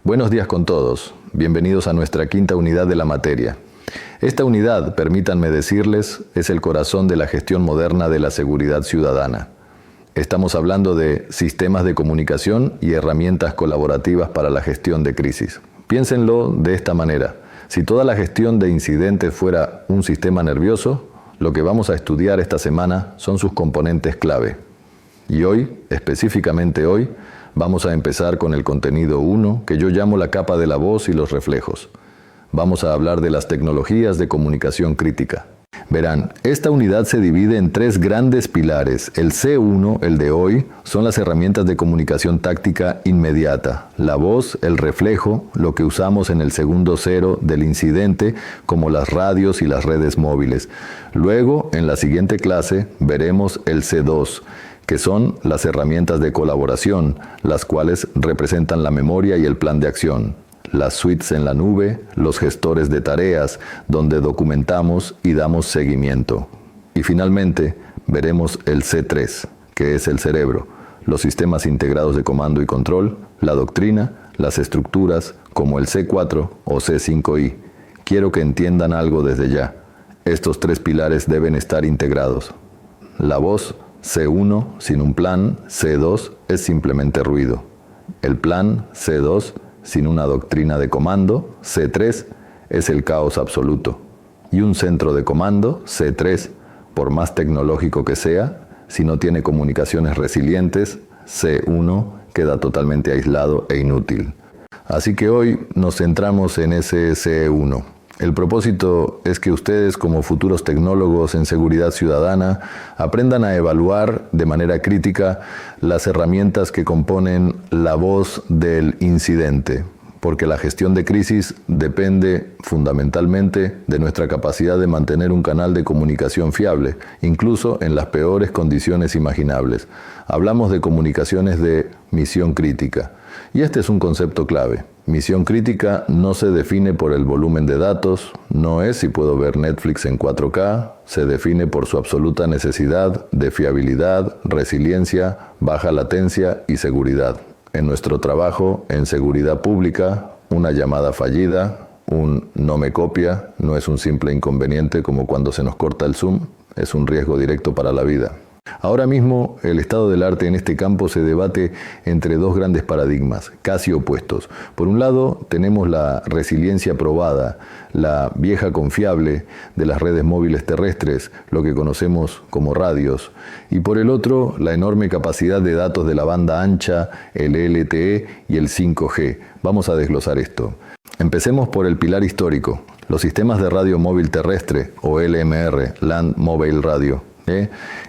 Buenos días con todos. Bienvenidos a nuestra quinta unidad de la materia. Esta unidad, permítanme decirles, es el corazón de la gestión moderna de la seguridad ciudadana. Estamos hablando de sistemas de comunicación y herramientas colaborativas para la gestión de crisis. Piénsenlo de esta manera. Si toda la gestión de incidentes fuera un sistema nervioso, lo que vamos a estudiar esta semana son sus componentes clave. Y hoy, específicamente hoy, vamos a empezar con el contenido 1, que yo llamo la capa de la voz y los reflejos. Vamos a hablar de las tecnologías de comunicación crítica. Verán, esta unidad se divide en tres grandes pilares. El C1, el de hoy, son las herramientas de comunicación táctica inmediata. La voz, el reflejo, lo que usamos en el segundo cero del incidente, como las radios y las redes móviles. Luego, en la siguiente clase, veremos el C2, que son las herramientas de colaboración, las cuales representan la memoria y el plan de acción. Las suites en la nube, los gestores de tareas, donde documentamos y damos seguimiento. Y finalmente, veremos el C3, que es el cerebro, los sistemas integrados de comando y control, la doctrina, las estructuras, como el C4 o C5I. Quiero que entiendan algo desde ya. Estos tres pilares deben estar integrados. La voz, C1, sin un plan, C2, es simplemente ruido. El plan, C2, sin una doctrina de comando, C3, es el caos absoluto. Y un centro de comando, C3, por más tecnológico que sea, si no tiene comunicaciones resilientes, C1, queda totalmente aislado e inútil. Así que hoy nos centramos en ese C1. El propósito es que ustedes, como futuros tecnólogos en seguridad ciudadana, aprendan a evaluar de manera crítica las herramientas que componen la voz del incidente, porque la gestión de crisis depende fundamentalmente de nuestra capacidad de mantener un canal de comunicación fiable, incluso en las peores condiciones imaginables. Hablamos de comunicaciones de misión crítica, y este es un concepto clave. Misión crítica no se define por el volumen de datos, no es si puedo ver Netflix en 4K, se define por su absoluta necesidad de fiabilidad, resiliencia, baja latencia y seguridad. En nuestro trabajo en seguridad pública, una llamada fallida, un no me copia, no es un simple inconveniente como cuando se nos corta el Zoom, es un riesgo directo para la vida. Ahora mismo, el estado del arte en este campo se debate entre dos grandes paradigmas, casi opuestos. Por un lado, tenemos la resiliencia probada, la vieja confiable de las redes móviles terrestres, lo que conocemos como radios. Y por el otro, la enorme capacidad de datos de la banda ancha, el LTE y el 5G. Vamos a desglosar esto. Empecemos por el pilar histórico, los sistemas de radio móvil terrestre, o LMR, Land Mobile Radio.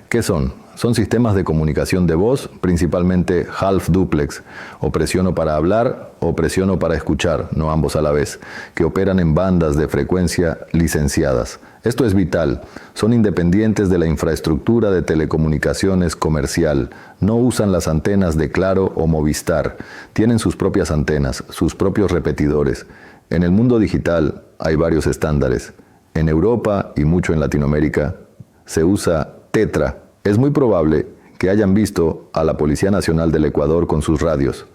¿Qué son? Son sistemas de comunicación de voz, principalmente half duplex, o presiono para hablar o presiono para escuchar, no ambos a la vez, que operan en bandas de frecuencia licenciadas. Esto es vital, son independientes de la infraestructura de telecomunicaciones comercial, no usan las antenas de Claro o Movistar, tienen sus propias antenas, sus propios repetidores. En el mundo digital hay varios estándares. En Europa y mucho en Latinoamérica se usa Tetra. Es muy probable que hayan visto a la Policía Nacional del Ecuador con sus radios.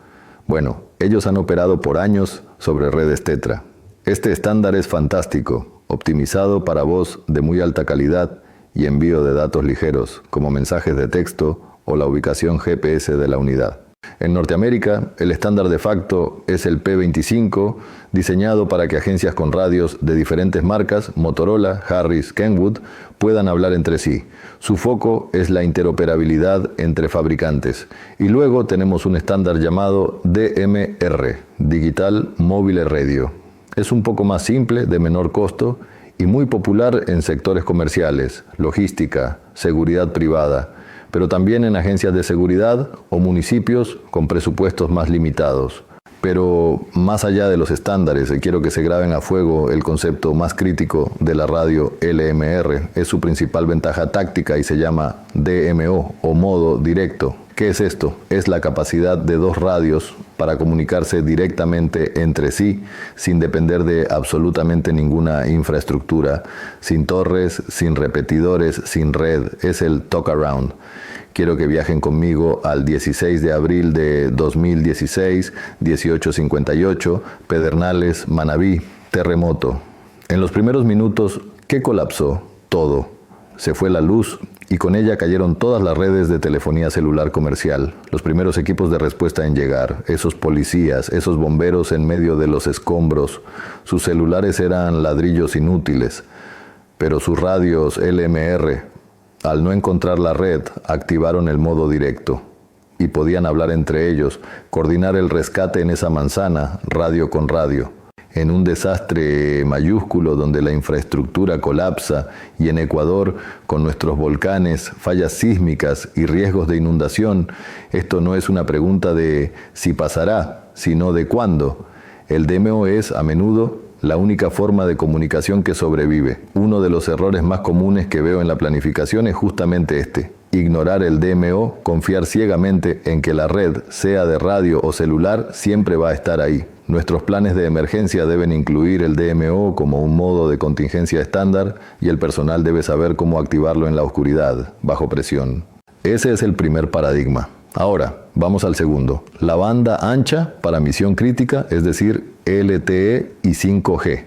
Bueno, ellos han operado por años sobre redes Tetra. Este estándar es fantástico, optimizado para voz de muy alta calidad y envío de datos ligeros, como mensajes de texto o la ubicación GPS de la unidad. En Norteamérica, el estándar de facto es el P25, diseñado para que agencias con radios de diferentes marcas, Motorola, Harris, Kenwood, puedan hablar entre sí. Su foco es la interoperabilidad entre fabricantes. Y luego tenemos un estándar llamado DMR, Digital Mobile Radio. Es un poco más simple, de menor costo y muy popular en sectores comerciales, logística, seguridad privada, pero también en agencias de seguridad o municipios con presupuestos más limitados. Pero más allá de los estándares, quiero que se graben a fuego el concepto más crítico de la radio LMR. Es su principal ventaja táctica y se llama DMO o modo directo. ¿Qué es esto? Es la capacidad de dos radios para comunicarse directamente entre sí, sin depender de absolutamente ninguna infraestructura, sin torres, sin repetidores, sin red. Es el talk around. Quiero que viajen conmigo al 16 de abril de 2016, 1858, Pedernales, Manabí, terremoto. En los primeros minutos, ¿qué colapsó? Todo. Se fue la luz y con ella cayeron todas las redes de telefonía celular comercial, los primeros equipos de respuesta en llegar, esos policías, esos bomberos en medio de los escombros. Sus celulares eran ladrillos inútiles, pero sus radios LMR, al no encontrar la red, activaron el modo directo y podían hablar entre ellos, coordinar el rescate en esa manzana, radio con radio. En un desastre mayúsculo donde la infraestructura colapsa y en Ecuador, con nuestros volcanes, fallas sísmicas y riesgos de inundación, esto no es una pregunta de si pasará, sino de cuándo. El DMO es, a menudo, la única forma de comunicación que sobrevive. Uno de los errores más comunes que veo en la planificación es justamente este: ignorar el DMO, confiar ciegamente en que la red, sea de radio o celular, siempre va a estar ahí. Nuestros planes de emergencia deben incluir el DMO como un modo de contingencia estándar y el personal debe saber cómo activarlo en la oscuridad, bajo presión. Ese es el primer paradigma. Ahora, vamos al segundo. La banda ancha para misión crítica, es decir, LTE y 5G.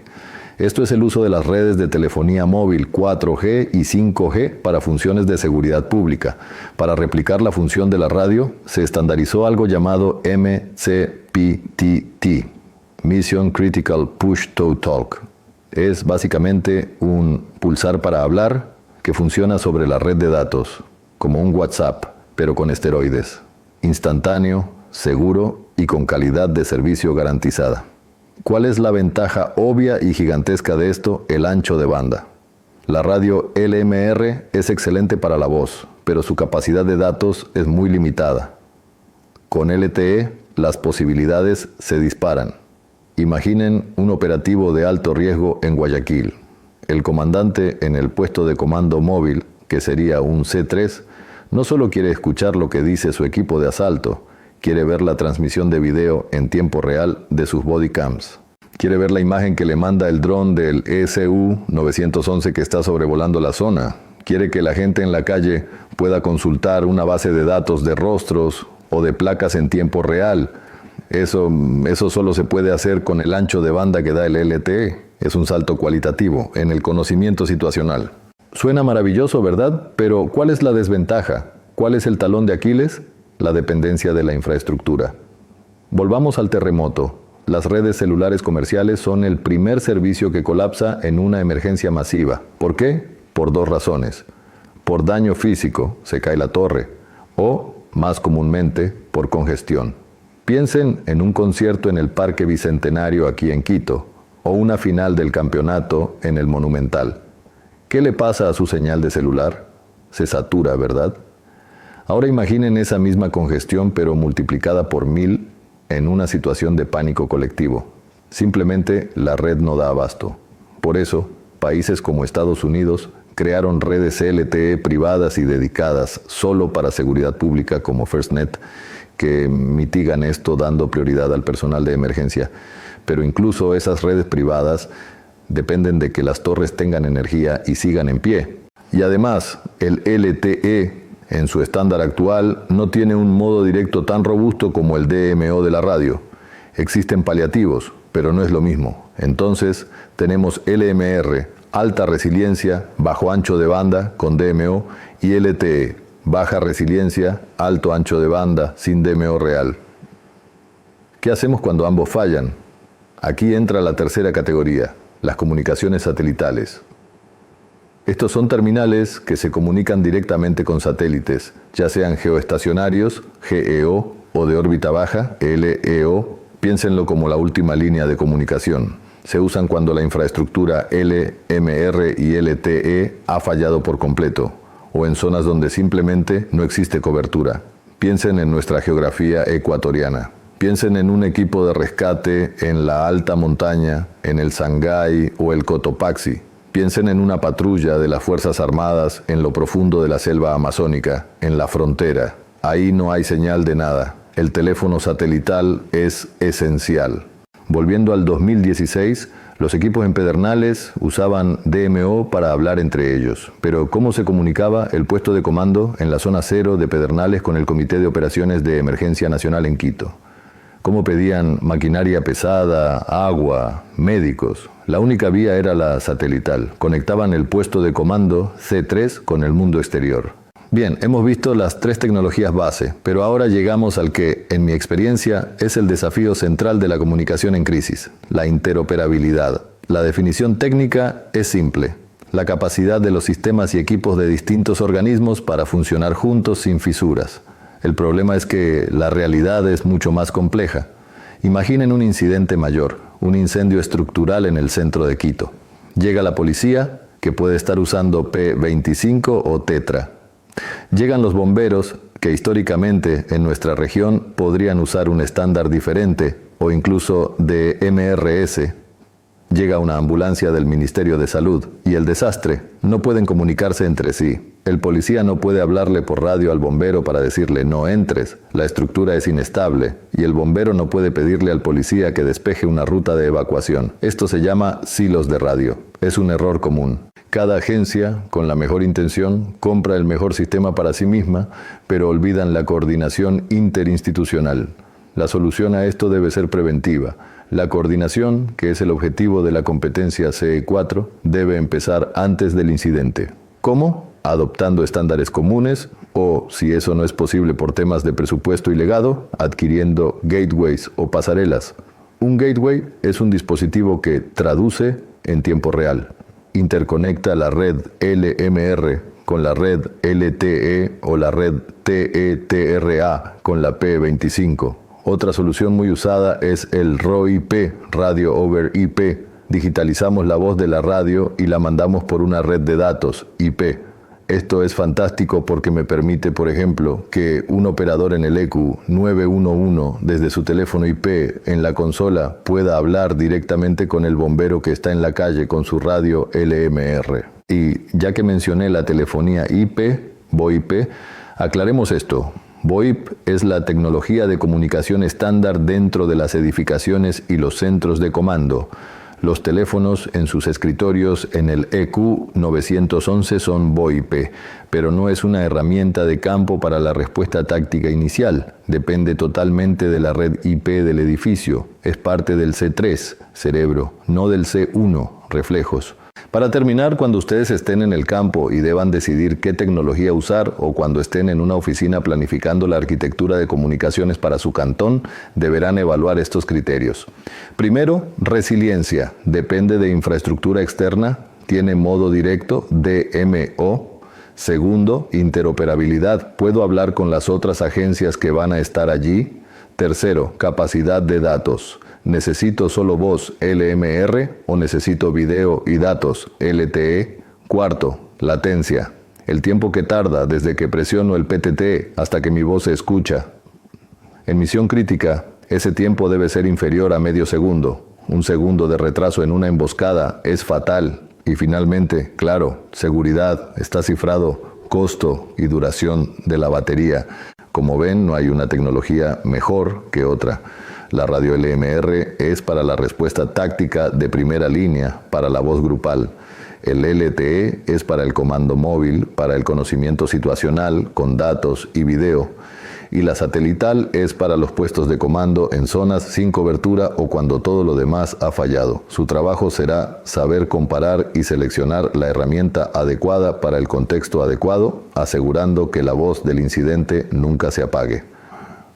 Esto es el uso de las redes de telefonía móvil 4G y 5G para funciones de seguridad pública. Para replicar la función de la radio, se estandarizó algo llamado MCPTT, Mission Critical Push to Talk. Es básicamente un pulsar para hablar que funciona sobre la red de datos, como un WhatsApp, pero con esteroides. Instantáneo, seguro y con calidad de servicio garantizada. ¿Cuál es la ventaja obvia y gigantesca de esto? El ancho de banda. La radio LMR es excelente para la voz, pero su capacidad de datos es muy limitada. Con LTE, las posibilidades se disparan. Imaginen un operativo de alto riesgo en Guayaquil. El comandante en el puesto de comando móvil, que sería un C3, no solo quiere escuchar lo que dice su equipo de asalto, quiere ver la transmisión de video en tiempo real de sus bodycams. Quiere ver la imagen que le manda el dron del ESU 911 que está sobrevolando la zona. Quiere que la gente en la calle pueda consultar una base de datos de rostros o de placas en tiempo real. Eso solo se puede hacer con el ancho de banda que da el LTE. Es un salto cualitativo en el conocimiento situacional. Suena maravilloso, ¿verdad? Pero ¿cuál es la desventaja? ¿Cuál es el talón de Aquiles? La dependencia de la infraestructura. Volvamos al terremoto. Las redes celulares comerciales son el primer servicio que colapsa en una emergencia masiva. ¿Por qué? Por dos razones. Por daño físico, se cae la torre, o, más comúnmente, por congestión. Piensen en un concierto en el Parque Bicentenario aquí en Quito, o una final del campeonato en el Monumental. ¿Qué le pasa a su señal de celular? Se satura, ¿verdad? Ahora imaginen esa misma congestión pero multiplicada por 1000 en una situación de pánico colectivo. Simplemente la red no da abasto. Por eso, países como Estados Unidos crearon redes LTE privadas y dedicadas solo para seguridad pública como FirstNet, que mitigan esto dando prioridad al personal de emergencia. Pero incluso esas redes privadas dependen de que las torres tengan energía y sigan en pie. Y además, el LTE en su estándar actual no tiene un modo directo tan robusto como el DMO de la radio. Existen paliativos, pero no es lo mismo. Entonces, tenemos LMR, alta resiliencia, bajo ancho de banda, con DMO, y LTE, baja resiliencia, alto ancho de banda, sin DMO real. ¿Qué hacemos cuando ambos fallan? Aquí entra la tercera categoría, las comunicaciones satelitales. Estos son terminales que se comunican directamente con satélites, ya sean geoestacionarios, GEO, o de órbita baja, LEO. Piénsenlo como la última línea de comunicación. Se usan cuando la infraestructura LMR y LTE ha fallado por completo, o en zonas donde simplemente no existe cobertura. Piensen en nuestra geografía ecuatoriana. Piensen en un equipo de rescate en la alta montaña, en el Sangay o el Cotopaxi. Piensen en una patrulla de las Fuerzas Armadas en lo profundo de la selva amazónica, en la frontera. Ahí no hay señal de nada. el teléfono satelital es esencial. Volviendo al 2016, los equipos en Pedernales usaban DMO para hablar entre ellos. Pero ¿cómo se comunicaba el puesto de comando en la zona 0 de Pedernales con el Comité de Operaciones de Emergencia Nacional en Quito? ¿Cómo pedían maquinaria pesada, agua, médicos? La única vía era la satelital. Conectaban el puesto de comando C3 con el mundo exterior. Bien, hemos visto las 3 tecnologías base, pero ahora llegamos al que, en mi experiencia, es el desafío central de la comunicación en crisis, la interoperabilidad. La definición técnica es simple: la capacidad de los sistemas y equipos de distintos organismos para funcionar juntos sin fisuras. El problema es que la realidad es mucho más compleja. Imaginen un incidente mayor, un incendio estructural en el centro de Quito. Llega la policía, que puede estar usando P25 o Tetra. Llegan los bomberos, que históricamente en nuestra región podrían usar un estándar diferente o incluso de MRS. Llega una ambulancia del Ministerio de Salud y el desastre. No pueden comunicarse entre sí. El policía no puede hablarle por radio al bombero para decirle no entres, la estructura es inestable, y el bombero no puede pedirle al policía que despeje una ruta de evacuación. Esto se llama silos de radio. Es un error común. Cada agencia, con la mejor intención, compra el mejor sistema para sí misma, pero olvidan la coordinación interinstitucional. La solución a esto debe ser preventiva. La coordinación, que es el objetivo de la competencia CE4, debe empezar antes del incidente. ¿Cómo? Adoptando estándares comunes o, si eso no es posible por temas de presupuesto y legado, adquiriendo gateways o pasarelas. Un gateway es un dispositivo que traduce en tiempo real. Interconecta la red LMR con la red LTE o la red TETRA con la P25. Otra solución muy usada es el ROIP, Radio over IP. Digitalizamos la voz de la radio y la mandamos por una red de datos, IP. Esto es fantástico porque me permite, por ejemplo, que un operador en el EQ 911 desde su teléfono IP en la consola pueda hablar directamente con el bombero que está en la calle con su radio LMR. Y ya que mencioné la telefonía IP, VoIP, aclaremos esto. VoIP es la tecnología de comunicación estándar dentro de las edificaciones y los centros de comando. Los teléfonos en sus escritorios en el EQ 911 son VoIP, pero no es una herramienta de campo para la respuesta táctica inicial. Depende totalmente de la red IP del edificio. Es parte del C3, cerebro, no del C1, reflejos. Para terminar, cuando ustedes estén en el campo y deban decidir qué tecnología usar, o cuando estén en una oficina planificando la arquitectura de comunicaciones para su cantón, deberán evaluar estos criterios. Primero, resiliencia. Depende de infraestructura externa. Tiene modo directo, DMO. Segundo, interoperabilidad. ¿Puedo hablar con las otras agencias que van a estar allí? Tercero, capacidad de datos. ¿Necesito solo voz LMR o necesito video y datos LTE? Cuarto, latencia. El tiempo que tarda desde que presiono el PTT hasta que mi voz se escucha. En misión crítica, ese tiempo debe ser inferior a medio segundo. Un segundo de retraso en una emboscada es fatal. Y finalmente, claro, seguridad, está cifrado costo y duración de la batería. Como ven, no hay una tecnología mejor que otra. La radio LMR es para la respuesta táctica de primera línea, para la voz grupal. El LTE es para el comando móvil, para el conocimiento situacional, con datos y video. Y la satelital es para los puestos de comando en zonas sin cobertura o cuando todo lo demás ha fallado. Su trabajo será saber comparar y seleccionar la herramienta adecuada para el contexto adecuado, asegurando que la voz del incidente nunca se apague.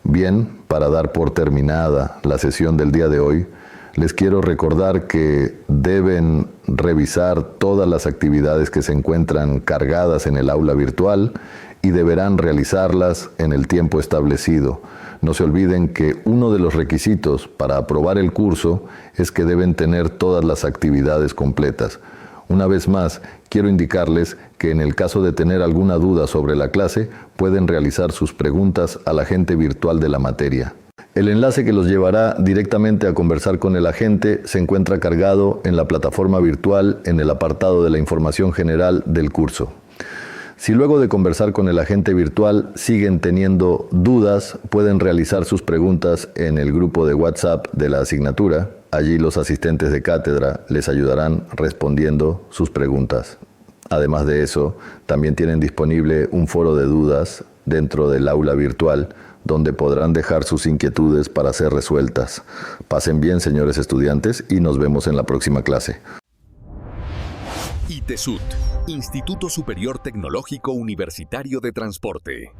Bien, para dar por terminada la sesión del día de hoy, les quiero recordar que deben revisar todas las actividades que se encuentran cargadas en el aula virtual y deberán realizarlas en el tiempo establecido. No se olviden que uno de los requisitos para aprobar el curso es que deben tener todas las actividades completas. Una vez más, quiero indicarles que en el caso de tener alguna duda sobre la clase, pueden realizar sus preguntas al agente virtual de la materia. El enlace que los llevará directamente a conversar con el agente se encuentra cargado en la plataforma virtual en el apartado de la información general del curso. Si luego de conversar con el agente virtual siguen teniendo dudas, pueden realizar sus preguntas en el grupo de WhatsApp de la asignatura. Allí los asistentes de cátedra les ayudarán respondiendo sus preguntas. Además de eso, también tienen disponible un foro de dudas dentro del aula virtual, donde podrán dejar sus inquietudes para ser resueltas. Pasen bien, señores estudiantes, y nos vemos en la próxima clase. ITESUT, Instituto Superior Tecnológico Universitario de Transporte.